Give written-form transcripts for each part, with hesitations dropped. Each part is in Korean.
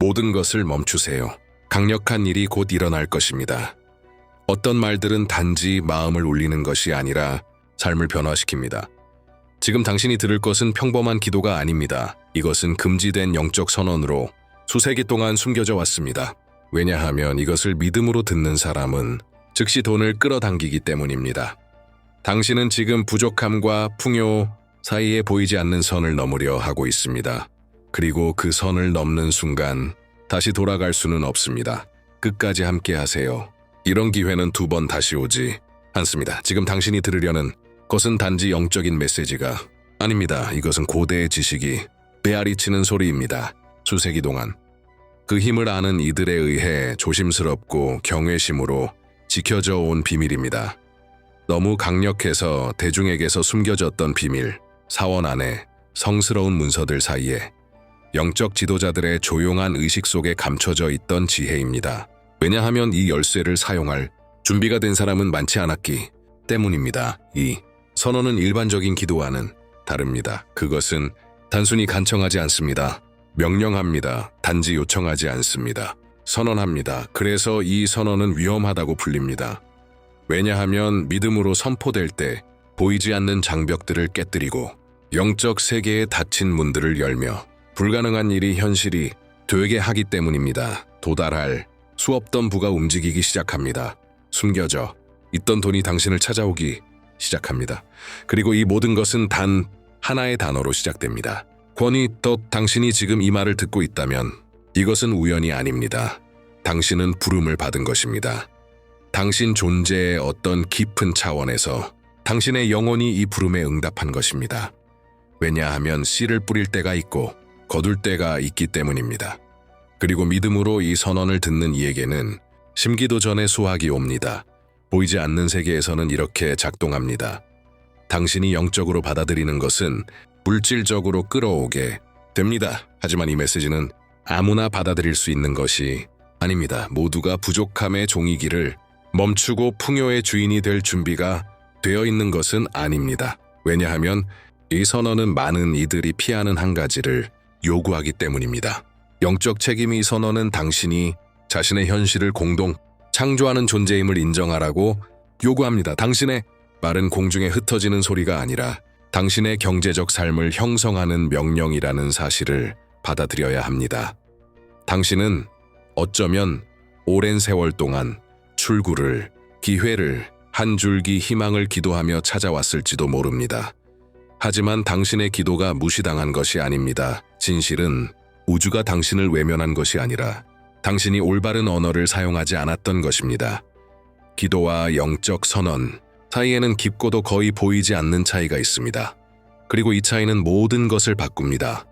모든 것을 멈추세요. 강력한 일이 곧 일어날 것입니다. 어떤 말들은 단지 마음을 울리는 것이 아니라 삶을 변화시킵니다. 지금 당신이 들을 것은 평범한 기도가 아닙니다. 이것은 금지된 영적 선언으로 수세기 동안 숨겨져 왔습니다. 왜냐하면 이것을 믿음으로 듣는 사람은 즉시 돈을 끌어당기기 때문입니다. 당신은 지금 부족함과 풍요 사이에 보이지 않는 선을 넘으려 하고 있습니다. 그리고 그 선을 넘는 순간 다시 돌아갈 수는 없습니다. 끝까지 함께 하세요. 이런 기회는 2번 다시 오지 않습니다. 지금 당신이 들으려는 것은 단지 영적인 메시지가 아닙니다. 이것은 고대의 지식이 메아리치는 소리입니다. 수세기 동안 그 힘을 아는 이들에 의해 조심스럽고 경외심으로 지켜져 온 비밀입니다. 너무 강력해서 대중에게서 숨겨졌던 비밀, 사원 안에 성스러운 문서들 사이에 영적 지도자들의 조용한 의식 속에 감춰져 있던 지혜입니다. 왜냐하면 이 열쇠를 사용할 준비가 된 사람은 많지 않았기 때문입니다. 이 선언은 일반적인 기도와는 다릅니다. 그것은 단순히 간청하지 않습니다. 명령합니다. 단지 요청하지 않습니다. 선언합니다. 그래서 이 선언은 위험하다고 불립니다. 왜냐하면 믿음으로 선포될 때 보이지 않는 장벽들을 깨뜨리고 영적 세계에 닫힌 문들을 열며 불가능한 일이 현실이 되게 하기 때문입니다. 도달할 수 없던 부가 움직이기 시작합니다. 숨겨져 있던 돈이 당신을 찾아오기 시작합니다. 그리고 이 모든 것은 단 하나의 단어로 시작됩니다. 권위 덧 당신이 지금 이 말을 듣고 있다면 이것은 우연이 아닙니다. 당신은 부름을 받은 것입니다. 당신 존재의 어떤 깊은 차원에서 당신의 영혼이 이 부름에 응답한 것입니다. 왜냐하면 씨를 뿌릴 때가 있고 거둘 때가 있기 때문입니다. 그리고 믿음으로 이 선언을 듣는 이에게는 심기도 전에 수확이 옵니다. 보이지 않는 세계에서는 이렇게 작동합니다. 당신이 영적으로 받아들이는 것은 물질적으로 끌어오게 됩니다. 하지만 이 메시지는 아무나 받아들일 수 있는 것이 아닙니다. 모두가 부족함의 종이기를 멈추고 풍요의 주인이 될 준비가 되어 있는 것은 아닙니다. 왜냐하면 이 선언은 많은 이들이 피하는 한 가지를 요구하기 때문입니다. 영적 책임이 선언은 당신이 자신의 현실을 공동 창조하는 존재임을 인정하라고 요구합니다. 당신의 말은 공중에 흩어지는 소리가 아니라 당신의 경제적 삶을 형성하는 명령이라는 사실을 받아들여야 합니다. 당신은 어쩌면 오랜 세월 동안 출구를, 기회를, 한 줄기 희망을 기도하며 찾아왔을지도 모릅니다. 하지만 당신의 기도가 무시당한 것이 아닙니다. 진실은 우주가 당신을 외면한 것이 아니라 당신이 올바른 언어를 사용하지 않았던 것입니다. 기도와 영적 선언 사이에는 깊고도 거의 보이지 않는 차이가 있습니다. 그리고 이 차이는 모든 것을 바꿉니다.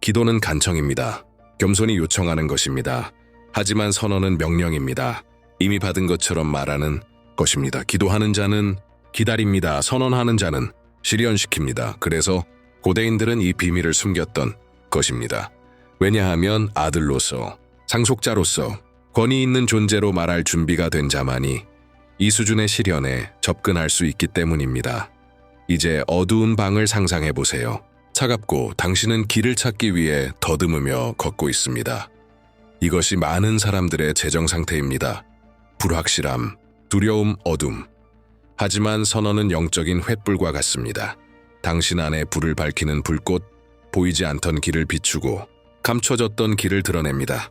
기도는 간청입니다. 겸손히 요청하는 것입니다. 하지만 선언은 명령입니다. 이미 받은 것처럼 말하는 것입니다. 기도하는 자는 기다립니다. 선언하는 자는 실현시킵니다. 그래서 고대인들은 이 비밀을 숨겼던 것입니다. 왜냐하면 아들로서, 상속자로서, 권위 있는 존재로 말할 준비가 된 자만이 이 수준의 실현에 접근할 수 있기 때문입니다. 이제 어두운 방을 상상해 보세요. 차갑고 당신은 길을 찾기 위해 더듬으며 걷고 있습니다. 이것이 많은 사람들의 재정 상태입니다. 불확실함, 두려움, 어둠. 하지만 선언은 영적인 횃불과 같습니다. 당신 안에 불을 밝히는 불꽃, 보이지 않던 길을 비추고 감춰졌던 길을 드러냅니다.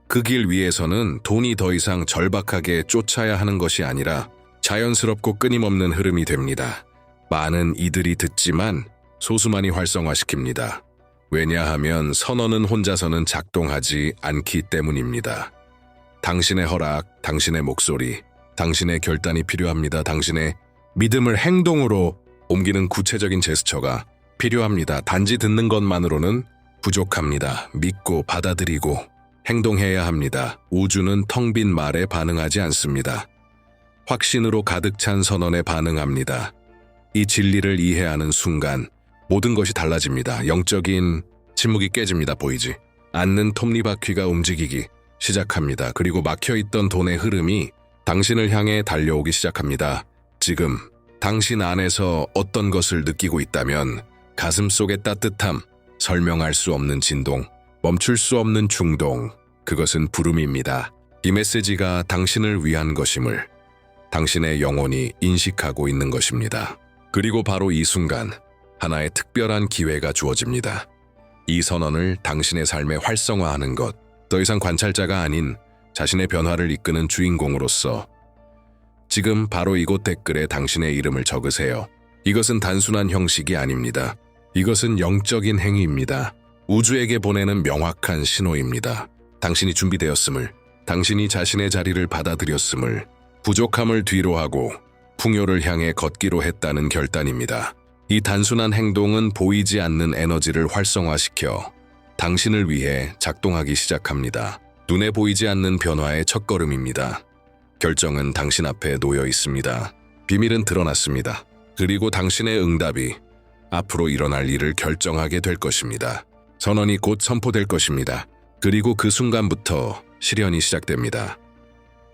그 길 위에서는 돈이 더 이상 절박하게 쫓아야 하는 것이 아니라 자연스럽고 끊임없는 흐름이 됩니다. 많은 이들이 듣지만 소수만이 활성화시킵니다. 왜냐하면 선언은 혼자서는 작동하지 않기 때문입니다. 당신의 허락, 당신의 목소리, 당신의 결단이 필요합니다. 당신의 믿음을 행동으로 옮기는 구체적인 제스처가 필요합니다. 단지 듣는 것만으로는 부족합니다. 믿고 받아들이고 행동해야 합니다. 우주는 텅 빈 말에 반응하지 않습니다. 확신으로 가득 찬 선언에 반응합니다. 이 진리를 이해하는 순간 모든 것이 달라집니다. 영적인 침묵이 깨집니다. 보이지 않는 톱니바퀴가 움직이기 시작합니다. 그리고 막혀있던 돈의 흐름이 당신을 향해 달려오기 시작합니다. 지금 당신 안에서 어떤 것을 느끼고 있다면 가슴 속의 따뜻함, 설명할 수 없는 진동, 멈출 수 없는 충동, 그것은 부름입니다. 이 메시지가 당신을 위한 것임을 당신의 영혼이 인식하고 있는 것입니다. 그리고 바로 이 순간 하나의 특별한 기회가 주어집니다. 이 선언을 당신의 삶에 활성화하는 것, 더 이상 관찰자가 아닌 자신의 변화를 이끄는 주인공으로서 지금 바로 이곳 댓글에 당신의 이름을 적으세요. 이것은 단순한 형식이 아닙니다. 이것은 영적인 행위입니다. 우주에게 보내는 명확한 신호입니다. 당신이 준비되었음을, 당신이 자신의 자리를 받아들였음을, 부족함을 뒤로하고 풍요를 향해 걷기로 했다는 결단입니다. 이 단순한 행동은 보이지 않는 에너지를 활성화시켜 당신을 위해 작동하기 시작합니다. 눈에 보이지 않는 변화의 첫걸음입니다. 결정은 당신 앞에 놓여 있습니다. 비밀은 드러났습니다. 그리고 당신의 응답이 앞으로 일어날 일을 결정하게 될 것입니다. 선언이 곧 선포될 것입니다. 그리고 그 순간부터 실현이 시작됩니다.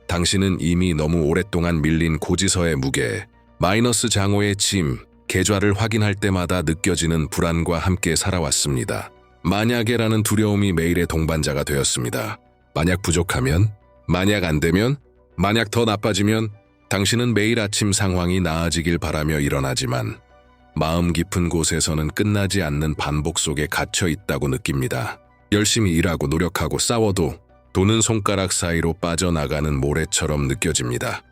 당신은 이미 너무 오랫동안 밀린 고지서의 무게, 마이너스 장호의 짐, 계좌를 확인할 때마다 느껴지는 불안과 함께 살아왔습니다. 만약에라는 두려움이 매일의 동반자가 되었습니다. 만약 부족하면? 만약 안 되면? 만약 더 나빠지면? 당신은 매일 아침 상황이 나아지길 바라며 일어나지만 마음 깊은 곳에서는 끝나지 않는 반복 속에 갇혀 있다고 느낍니다. 열심히 일하고 노력하고 싸워도 돈은 손가락 사이로 빠져나가는 모래처럼 느껴집니다.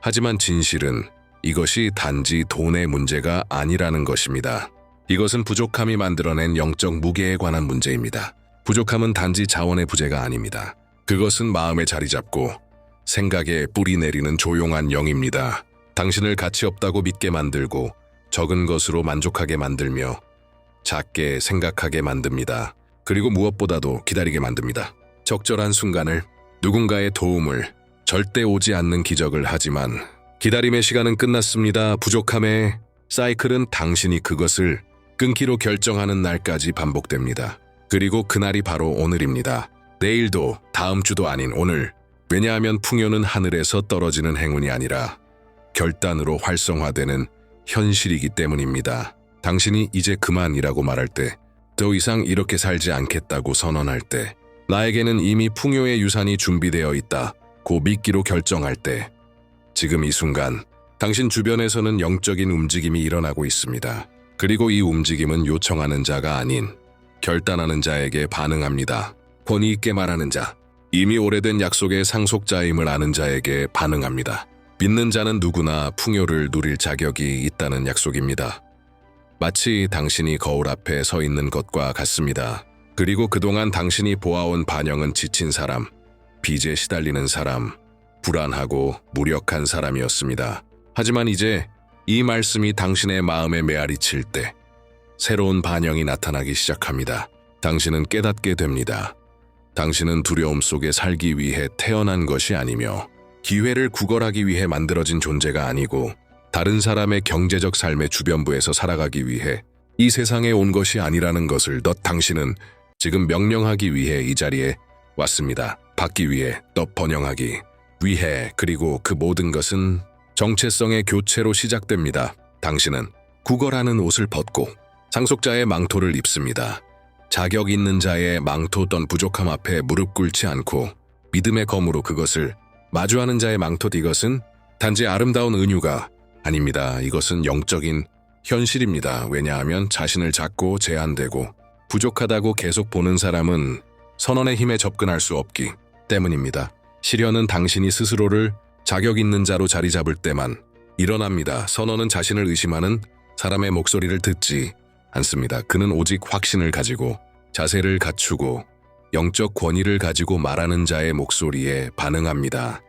하지만 진실은 이것이 단지 돈의 문제가 아니라는 것입니다. 이것은 부족함이 만들어낸 영적 무게에 관한 문제입니다. 부족함은 단지 자원의 부재가 아닙니다. 그것은 마음에 자리 잡고 생각에 뿌리 내리는 조용한 영입니다. 당신을 가치 없다고 믿게 만들고 적은 것으로 만족하게 만들며 작게 생각하게 만듭니다. 그리고 무엇보다도 기다리게 만듭니다. 적절한 순간을, 누군가의 도움을, 절대 오지 않는 기적을. 하지만 기다림의 시간은 끝났습니다. 부족함의 사이클은 당신이 그것을 끊기로 결정하는 날까지 반복됩니다. 그리고 그날이 바로 오늘입니다. 내일도, 다음 주도 아닌 오늘. 왜냐하면 풍요는 하늘에서 떨어지는 행운이 아니라 결단으로 활성화되는 현실이기 때문입니다. 당신이 이제 그만이라고 말할 때, 더 이상 이렇게 살지 않겠다고 선언할 때, 나에게는 이미 풍요의 유산이 준비되어 있다고 믿기로 결정할 때, 지금 이 순간 당신 주변에서는 영적인 움직임이 일어나고 있습니다. 그리고 이 움직임은 요청하는 자가 아닌 결단하는 자에게 반응합니다. 권위 있게 말하는 자, 이미 오래된 약속의 상속자임을 아는 자에게 반응합니다. 믿는 자는 누구나 풍요를 누릴 자격이 있다는 약속입니다. 마치 당신이 거울 앞에 서 있는 것과 같습니다. 그리고 그동안 당신이 보아온 반영은 지친 사람, 빚에 시달리는 사람, 불안하고 무력한 사람이었습니다. 하지만 이제 이 말씀이 당신의 마음에 메아리 칠 때 새로운 반영이 나타나기 시작합니다. 당신은 깨닫게 됩니다. 당신은 두려움 속에 살기 위해 태어난 것이 아니며 기회를 구걸하기 위해 만들어진 존재가 아니고 다른 사람의 경제적 삶의 주변부에서 살아가기 위해 이 세상에 온 것이 아니라는 것을 당신은 지금 명령하기 위해 이 자리에 왔습니다. 받기 위해, 번영하기 위해. 그리고 그 모든 것은 정체성의 교체로 시작됩니다. 당신은 구걸하는 옷을 벗고 상속자의 망토를 입습니다. 자격 있는 자의 망토 떤 부족함 앞에 무릎 꿇지 않고 믿음의 검으로 그것을 마주하는 자의 망토. 이것은 단지 아름다운 은유가 아닙니다. 이것은 영적인 현실입니다. 왜냐하면 자신을 작고 제한되고 부족하다고 계속 보는 사람은 선언의 힘에 접근할 수 없기 때문입니다. 실현은 당신이 스스로를 자격 있는 자로 자리 잡을 때만 일어납니다. 선언은 자신을 의심하는 사람의 목소리를 듣지 않습니다. 그는 오직 확신을 가지고 자세를 갖추고 영적 권위를 가지고 말하는 자의 목소리에 반응합니다.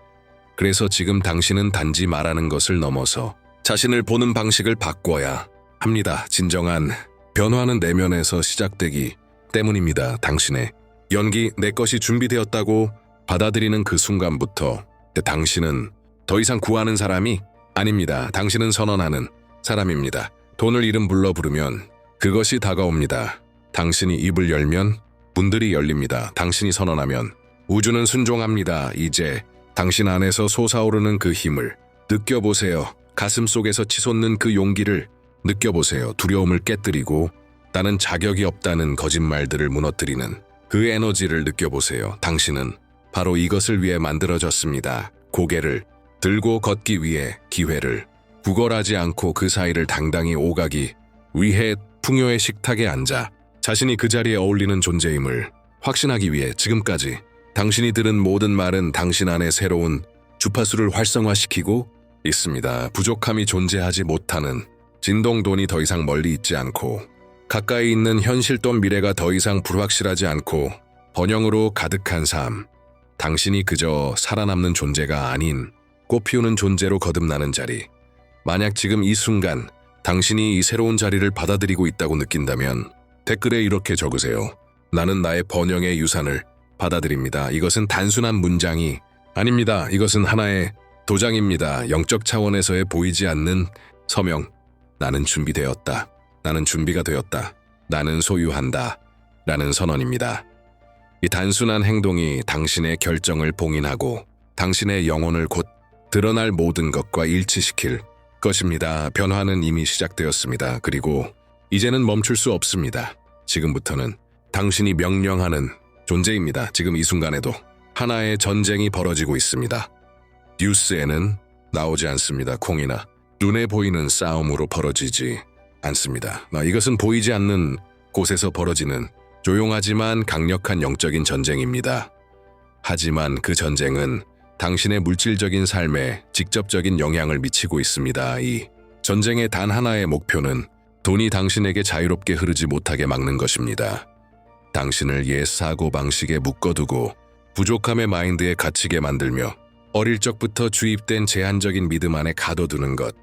그래서 지금 당신은 단지 말하는 것을 넘어서 자신을 보는 방식을 바꿔야 합니다. 진정한 변화는 내면에서 시작되기 때문입니다. 당신의 연기, 내 것이 준비되었다고 받아들이는 그 순간부터 당신은 더 이상 구하는 사람이 아닙니다. 당신은 선언하는 사람입니다. 돈을 이름 불러 부르면 그것이 다가옵니다. 당신이 입을 열면 문들이 열립니다. 당신이 선언하면 우주는 순종합니다. 이제 당신 안에서 솟아오르는 그 힘을 느껴보세요. 가슴 속에서 치솟는 그 용기를 느껴보세요. 두려움을 깨뜨리고 나는 자격이 없다는 거짓말들을 무너뜨리는 그 에너지를 느껴보세요. 당신은 바로 이것을 위해 만들어졌습니다. 고개를 들고 걷기 위해, 기회를 구걸하지 않고 그 사이를 당당히 오가기 위해 풍요의 식탁에 앉아 자신이 그 자리에 어울리는 존재임을 확신하기 위해 지금까지 당신이 들은 모든 말은 당신 안에 새로운 주파수를 활성화시키고 있습니다. 부족함이 존재하지 못하는 진동돈이 더 이상 멀리 있지 않고 가까이 있는 현실 또는 미래가 더 이상 불확실하지 않고 번영으로 가득한 삶. 당신이 그저 살아남는 존재가 아닌 꽃피우는 존재로 거듭나는 자리. 만약 지금 이 순간 당신이 이 새로운 자리를 받아들이고 있다고 느낀다면 댓글에 이렇게 적으세요. 나는 나의 번영의 유산을 받아들입니다. 이것은 단순한 문장이 아닙니다. 이것은 하나의 도장입니다. 영적 차원에서의 보이지 않는 서명. 나는 준비되었다. 나는 준비가 되었다. 나는 소유한다. 라는 선언입니다. 이 단순한 행동이 당신의 결정을 봉인하고 당신의 영혼을 곧 드러날 모든 것과 일치시킬 것입니다. 변화는 이미 시작되었습니다. 그리고 이제는 멈출 수 없습니다. 지금부터는 당신이 명령하는 존재입니다. 지금 이 순간에도 하나의 전쟁이 벌어지고 있습니다. 뉴스에는 나오지 않습니다. 콩이나 눈에 보이는 싸움으로 벌어지지 않습니다. 이것은 보이지 않는 곳에서 벌어지는 조용하지만 강력한 영적인 전쟁입니다. 하지만 그 전쟁은 당신의 물질적인 삶에 직접적인 영향을 미치고 있습니다. 이 전쟁의 단 하나의 목표는 돈이 당신에게 자유롭게 흐르지 못하게 막는 것입니다. 당신을 옛 사고방식에 묶어두고 부족함의 마인드에 갇히게 만들며 어릴 적부터 주입된 제한적인 믿음 안에 가둬두는 것.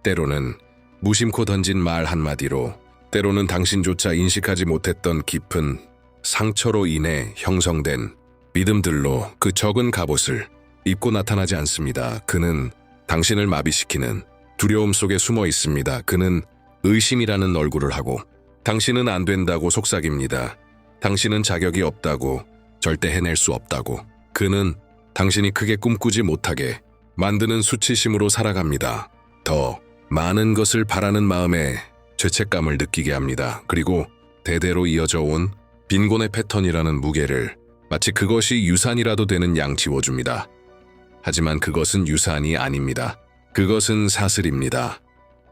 때로는 무심코 던진 말 한마디로, 때로는 당신조차 인식하지 못했던 깊은 상처로 인해 형성된 믿음들로 그 적은 갑옷을 입고 나타나지 않습니다. 그는 당신을 마비시키는 두려움 속에 숨어 있습니다. 그는 의심이라는 얼굴을 하고 당신은 안 된다고 속삭입니다. 당신은 자격이 없다고, 절대 해낼 수 없다고. 그는 당신이 크게 꿈꾸지 못하게 만드는 수치심으로 살아갑니다. 더 많은 것을 바라는 마음에 죄책감을 느끼게 합니다. 그리고 대대로 이어져 온 빈곤의 패턴이라는 무게를 마치 그것이 유산이라도 되는 양 지워줍니다. 하지만 그것은 유산이 아닙니다. 그것은 사슬입니다.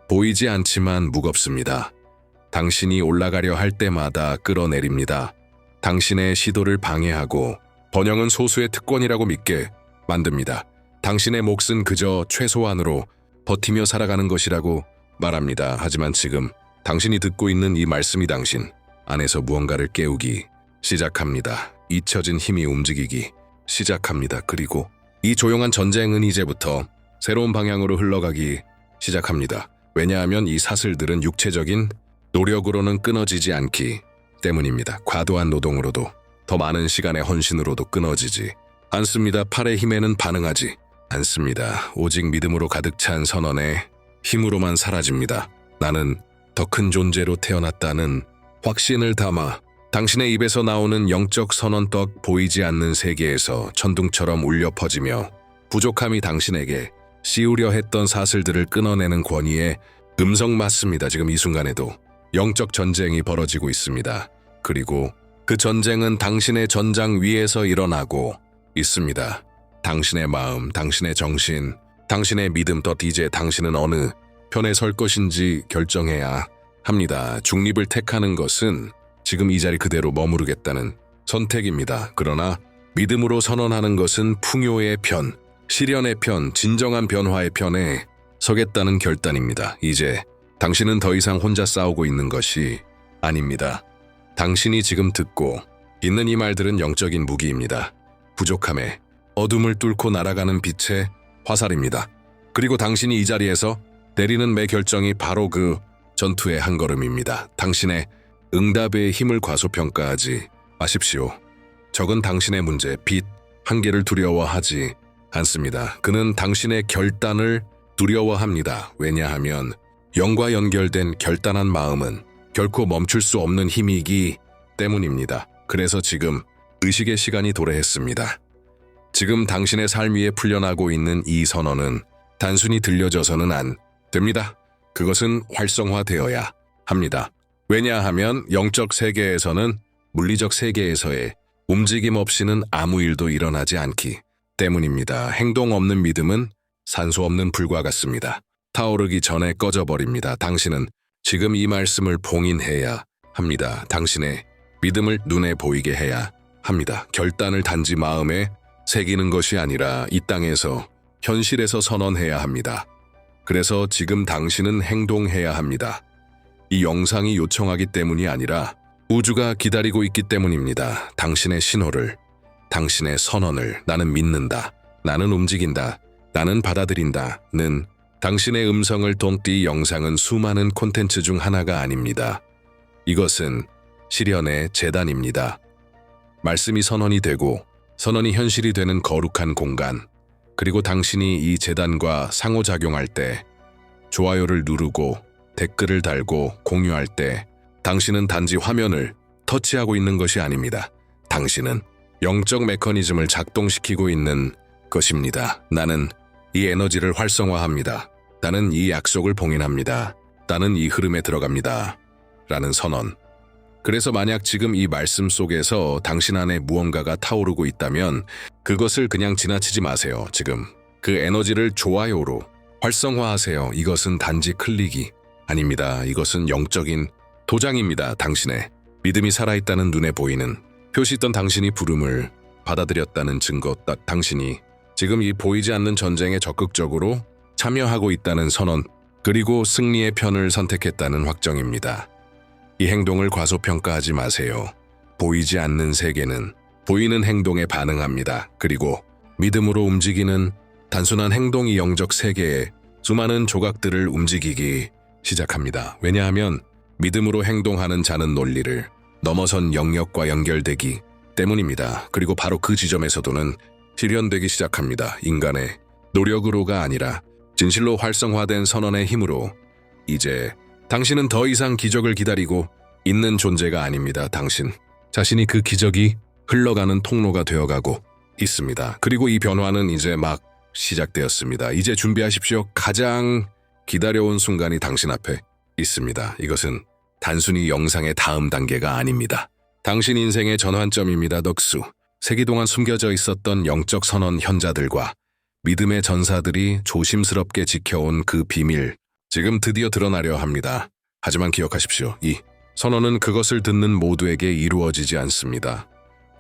보이지 않지만 무겁습니다. 당신이 올라가려 할 때마다 끌어내립니다. 당신의 시도를 방해하고 번영은 소수의 특권이라고 믿게 만듭니다. 당신의 몫은 그저 최소한으로 버티며 살아가는 것이라고 말합니다. 하지만 지금 당신이 듣고 있는 이 말씀이 당신 안에서 무언가를 깨우기 시작합니다. 잊혀진 힘이 움직이기 시작합니다. 그리고 이 조용한 전쟁은 이제부터 새로운 방향으로 흘러가기 시작합니다. 왜냐하면 이 사슬들은 육체적인 노력으로는 끊어지지 않기 때문입니다. 과도한 노동으로도, 더 많은 시간의 헌신으로도 끊어지지 않습니다. 팔의 힘에는 반응하지 않습니다. 오직 믿음으로 가득 찬 선언의 힘으로만 사라집니다. 나는 더 큰 존재로 태어났다는 확신을 담아 당신의 입에서 나오는 영적 선언떡. 보이지 않는 세계에서 천둥처럼 울려 퍼지며 부족함이 당신에게 씌우려 했던 사슬들을 끊어내는 권위의 음성 맞습니다. 지금 이 순간에도 영적 전쟁이 벌어지고 있습니다. 그리고 그 전쟁은 당신의 전장 위에서 일어나고 있습니다. 당신의 마음, 당신의 정신, 당신의 믿음 덧. 이제 당신은 어느 편에 설 것인지 결정해야 합니다. 중립을 택하는 것은 지금 이 자리 그대로 머무르겠다는 선택입니다. 그러나 믿음으로 선언하는 것은 풍요의 편, 시련의 편, 진정한 변화의 편에 서겠다는 결단입니다. 이제 당신은 더 이상 혼자 싸우고 있는 것이 아닙니다. 당신이 지금 듣고 있는 이 말들은 영적인 무기입니다. 부족함에 어둠을 뚫고 날아가는 빛의 화살입니다. 그리고 당신이 이 자리에서 내리는 매 결정이 바로 그 전투의 한 걸음입니다. 당신의 응답의 힘을 과소평가하지 마십시오. 적은 당신의 문제, 빛, 한계를 두려워하지 않습니다. 그는 당신의 결단을 두려워합니다. 왜냐하면 영과 연결된 결단한 마음은 결코 멈출 수 없는 힘이기 때문입니다. 그래서 지금 의식의 시간이 도래했습니다. 지금 당신의 삶 위에 풀려나고 있는 이 선언은 단순히 들려져서는 안 됩니다. 그것은 활성화되어야 합니다. 왜냐하면 영적 세계에서는 물리적 세계에서의 움직임 없이는 아무 일도 일어나지 않기 때문입니다. 행동 없는 믿음은 산소 없는 불과 같습니다. 타오르기 전에 꺼져버립니다. 당신은 지금 이 말씀을 봉인해야 합니다. 당신의 믿음을 눈에 보이게 해야 합니다. 결단을 단지 마음에 새기는 것이 아니라 이 땅에서 현실에서 선언해야 합니다. 그래서 지금 당신은 행동해야 합니다. 이 영상이 요청하기 때문이 아니라 우주가 기다리고 있기 때문입니다. 당신의 신호를, 당신의 선언을 나는 믿는다, 나는 움직인다, 나는 받아들인다는 당신의 음성을 통띠 영상은 수많은 콘텐츠 중 하나가 아닙니다. 이것은 실현의 재단입니다. 말씀이 선언이 되고 선언이 현실이 되는 거룩한 공간, 그리고 당신이 이 재단과 상호작용할 때, 좋아요를 누르고 댓글을 달고 공유할 때 당신은 단지 화면을 터치하고 있는 것이 아닙니다. 당신은 영적 메커니즘을 작동시키고 있는 것입니다. 나는 이 에너지를 활성화합니다. 나는 이 약속을 봉인합니다. 나는 이 흐름에 들어갑니다. 라는 선언. 그래서 만약 지금 이 말씀 속에서 당신 안에 무언가가 타오르고 있다면 그것을 그냥 지나치지 마세요. 지금 그 에너지를 좋아요로 활성화하세요. 이것은 단지 클릭이 아닙니다. 이것은 영적인 도장입니다. 당신의 믿음이 살아있다는 눈에 보이는 표시 있던 당신이 부름을 받아들였다는 증거, 딱 당신이 지금 이 보이지 않는 전쟁에 적극적으로 참여하고 있다는 선언, 그리고 승리의 편을 선택했다는 확정입니다. 이 행동을 과소평가하지 마세요. 보이지 않는 세계는 보이는 행동에 반응합니다. 그리고 믿음으로 움직이는 단순한 행동이 영적 세계의 수많은 조각들을 움직이기 시작합니다. 왜냐하면 믿음으로 행동하는 자는 논리를 넘어선 영역과 연결되기 때문입니다. 그리고 바로 그 지점에서도는 실현되기 시작합니다. 인간의 노력으로가 아니라 진실로 활성화된 선언의 힘으로. 이제 당신은 더 이상 기적을 기다리고 있는 존재가 아닙니다. 당신 자신이 그 기적이 흘러가는 통로가 되어가고 있습니다. 그리고 이 변화는 이제 막 시작되었습니다. 이제 준비하십시오. 가장 기다려온 순간이 당신 앞에 있습니다. 이것은 단순히 영상의 다음 단계가 아닙니다. 당신 인생의 전환점입니다. 넋수. 세기 동안 숨겨져 있었던 영적 선언 현자들과 믿음의 전사들이 조심스럽게 지켜온 그 비밀, 지금 드디어 드러나려 합니다. 하지만 기억하십시오. 이 선언은 그것을 듣는 모두에게 이루어지지 않습니다.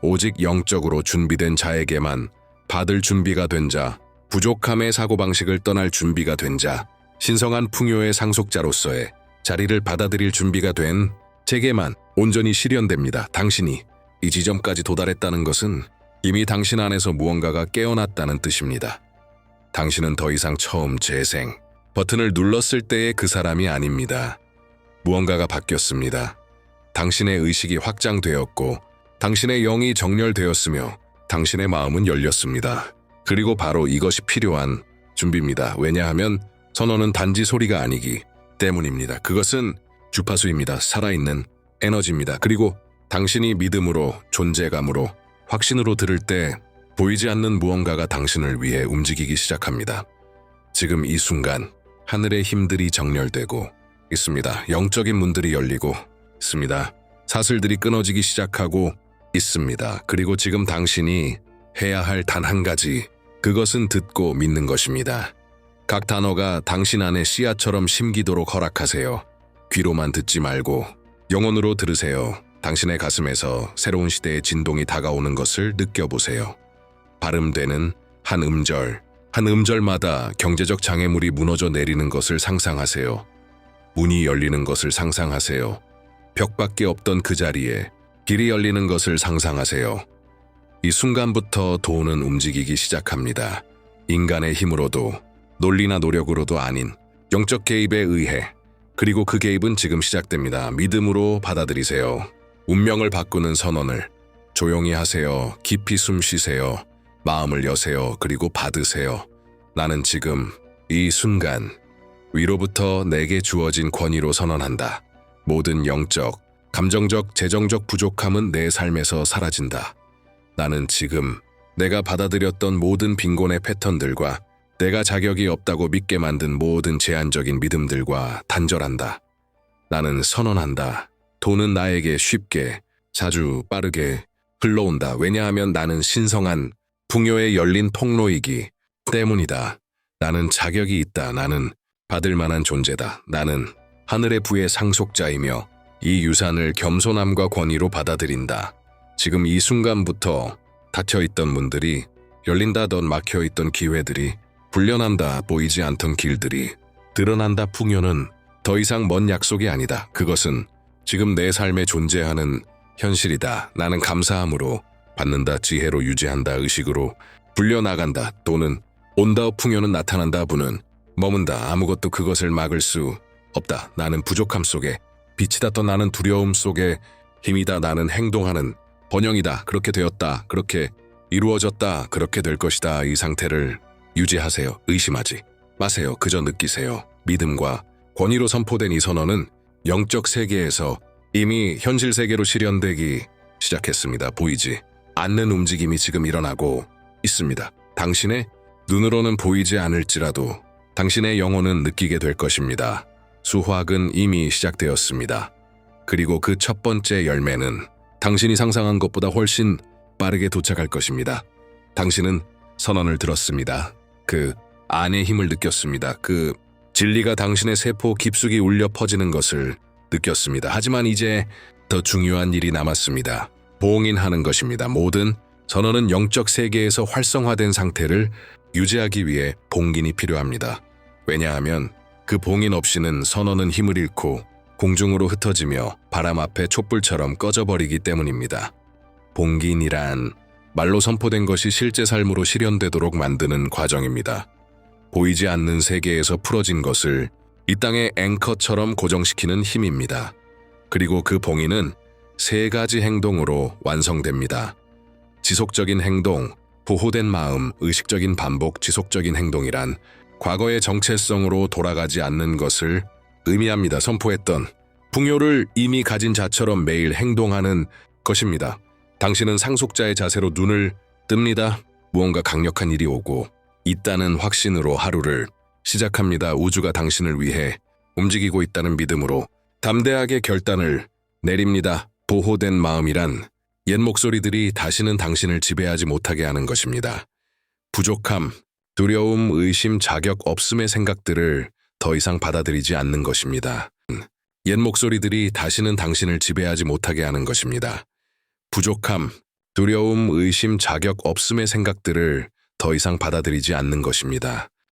오직 영적으로 준비된 자에게만, 받을 준비가 된 자, 부족함의 사고방식을 떠날 준비가 된 자, 신성한 풍요의 상속자로서의 자리를 받아들일 준비가 된 제게만 온전히 실현됩니다. 당신이 이 지점까지 도달했다는 것은 이미 당신 안에서 무언가가 깨어났다는 뜻입니다. 당신은 더 이상 처음 재생 버튼을 눌렀을 때의 그 사람이 아닙니다. 무언가가 바뀌었습니다. 당신의 의식이 확장되었고 당신의 영이 정렬되었으며 당신의 마음은 열렸습니다. 그리고 바로 이것이 필요한 준비입니다. 왜냐하면 선언은 단지 소리가 아니기 때문입니다. 그것은 주파수입니다. 살아있는 에너지입니다. 그리고 당신이 믿음으로, 존재감으로, 확신으로 들을 때 보이지 않는 무언가가 당신을 위해 움직이기 시작합니다. 지금 이 순간 하늘의 힘들이 정렬되고 있습니다. 영적인 문들이 열리고 있습니다. 사슬들이 끊어지기 시작하고 있습니다. 그리고 지금 당신이 해야 할 단 한 가지, 그것은 듣고 믿는 것입니다. 각 단어가 당신 안에 씨앗처럼 심기도록 허락하세요. 귀로만 듣지 말고 영혼으로 들으세요. 당신의 가슴에서 새로운 시대의 진동이 다가오는 것을 느껴보세요. 발음되는 한 음절, 한 음절마다 경제적 장애물이 무너져 내리는 것을 상상하세요. 문이 열리는 것을 상상하세요. 벽밖에 없던 그 자리에 길이 열리는 것을 상상하세요. 이 순간부터 돈은 움직이기 시작합니다. 인간의 힘으로도, 논리나 노력으로도 아닌 영적 개입에 의해. 그리고 그 개입은 지금 시작됩니다. 믿음으로 받아들이세요. 운명을 바꾸는 선언을 조용히 하세요. 깊이 숨 쉬세요. 마음을 여세요. 그리고 받으세요. 나는 지금 이 순간 위로부터 내게 주어진 권위로 선언한다. 모든 영적, 감정적, 재정적 부족함은 내 삶에서 사라진다. 나는 지금 내가 받아들였던 모든 빈곤의 패턴들과 내가 자격이 없다고 믿게 만든 모든 제한적인 믿음들과 단절한다. 나는 선언한다. 돈은 나에게 쉽게 자주 빠르게 흘러온다. 왜냐하면 나는 신성한 풍요에 열린 통로이기 때문이다. 나는 자격이 있다. 나는 받을 만한 존재다. 나는 하늘의 부의 상속자이며 이 유산을 겸손함과 권위로 받아들인다. 지금 이 순간부터 닫혀있던 문들이 열린다던 막혀있던 기회들이 불려난다. 보이지 않던 길들이 드러난다. 풍요는 더 이상 먼 약속이 아니다. 그것은 지금 내 삶에 존재하는 현실이다. 나는 감사함으로 받는다. 지혜로 유지한다. 의식으로 불려나간다. 또는 온다. 풍요는 나타난다. 부는 머문다. 아무것도 그것을 막을 수 없다. 나는 부족함 속에 빛이다. 또 나는 두려움 속에 힘이다. 나는 행동하는 번영이다. 그렇게 되었다. 그렇게 이루어졌다. 그렇게 될 것이다. 이 상태를 유지하세요. 의심하지 마세요. 그저 느끼세요. 믿음과 권위로 선포된 이 선언은 영적 세계에서 이미 현실 세계로 실현되기 시작했습니다. 보이지 않는 움직임이 지금 일어나고 있습니다. 당신의 눈으로는 보이지 않을지라도 당신의 영혼은 느끼게 될 것입니다. 수확은 이미 시작되었습니다. 그리고 그 첫 번째 열매는 당신이 상상한 것보다 훨씬 빠르게 도착할 것입니다. 당신은 선언을 들었습니다. 그 안의 힘을 느꼈습니다. 그 진리가 당신의 세포 깊숙이 울려 퍼지는 것을 느꼈습니다. 하지만 이제 더 중요한 일이 남았습니다. 봉인하는 것입니다. 모든 선언은 영적 세계에서 활성화된 상태를 유지하기 위해 봉인이 필요합니다. 왜냐하면 그 봉인 없이는 선언은 힘을 잃고 공중으로 흩어지며 바람 앞에 촛불처럼 꺼져버리기 때문입니다. 봉인이란 말로 선포된 것이 실제 삶으로 실현되도록 만드는 과정입니다. 보이지 않는 세계에서 풀어진 것을 이 땅의 앵커처럼 고정시키는 힘입니다. 그리고 그 봉인은 세 가지 행동으로 완성됩니다. 지속적인 행동, 보호된 마음, 의식적인 반복, 지속적인 행동이란 과거의 정체성으로 돌아가지 않는 것을 의미합니다. 선포했던 풍요를 이미 가진 자처럼 매일 행동하는 것입니다. 당신은 상속자의 자세로 눈을 뜹니다. 무언가 강력한 일이 오고 있다는 확신으로 하루를 시작합니다. 우주가 당신을 위해 움직이고 있다는 믿음으로 담대하게 결단을 내립니다. 보호된 마음이란 옛 목소리들이 다시는 당신을 지배하지 못하게 하는 것입니다. 부족함, 두려움, 의심, 자격 없음의 생각들을 더 이상 받아들이지 않는 것입니다. 옛 목소리들이 다시는 당신을 지배하지 못하게 하는 것입니다. 부족함, 두려움, 의심, 자격 없음의 생각들을 더 이상 받아들이지 않는 것입니다.